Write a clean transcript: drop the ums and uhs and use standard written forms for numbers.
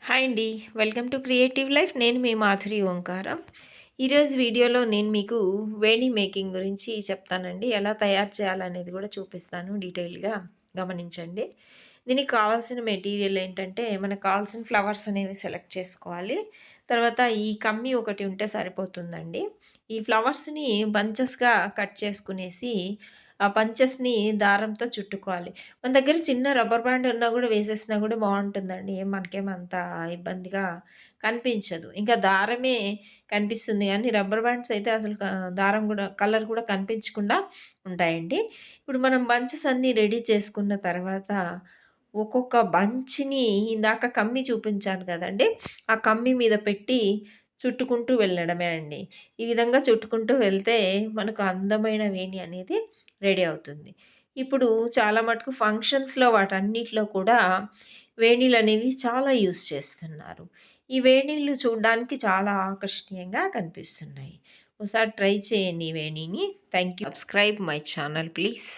Hi అండి. Welcome to creative life. నేను మీ మాధురి ఓంకార. ఈరోజు వీడియోలో నేను మీకు వేణి మేకింగ్ గురించి చెప్తానండి. ఎలా తయారు చేయాలనేది కూడా చూపిస్తాను డీటెయిల్‌గా గమనించండి. దీనికి కావాల్సిన మెటీరియల్ ఏంటంటే, మనకు కావాల్సిన ఫ్లవర్స్ అనేవి సెలెక్ట్ చేసుకోవాలి. తర్వాత ఈ కమ్మీ ఒకటి ఉంటే సరిపోతుందండి. ఈ ఫ్లవర్స్‌ని బంచెస్‌గా కట్ చేసుకునేసి, ఆ బంచెస్‌ని దారంతో చుట్టుకోవాలి. మన దగ్గర చిన్న రబ్బర్ బ్యాండ్ ఉన్నా గూడా వేసేసినా గూడా బావుంటుందండి. మనకేమంత ఇబ్బందిగా కనిపించదు. ఇంకా దారమే కనిపిస్తుంది గానీ, రబ్బర్ బ్యాండ్స్ అయితే అసలు దారం గూడా కలర్ గూడా కనిపించకుండా ఉంటాయండి. ఇప్పుడు మనం బంచెస్ అన్నీ రెడీ చేసుకున్న తర్వాత, ఒక్కొక్క బంచ్‌ని ఇందాక కమ్మీ చూపించాను గదండీ! ఆ కమ్మీ మీద పెట్టి చుట్టుకుంటూ వెళ్ళడమే అండి. ఈ విధంగా చుట్టుకుంటూ వెళ్తే మనకు అందమైన వేణి అనేది రెడీ అవుతుంది. ఇప్పుడు చాలా మటుకు ఫంక్షన్స్‌లో వాటన్నిటిలో కూడా వేణీలనేవి చాలా యూజ్ చేస్తున్నారు. ఈ వేణీళ్ళు చూడ్డానికి చాలా ఆకర్షణీయంగా కనిపిస్తున్నాయి. ఒకసారి ట్రై చేయండి ఈ వేణీని. Thank you. Subscribe my channel please.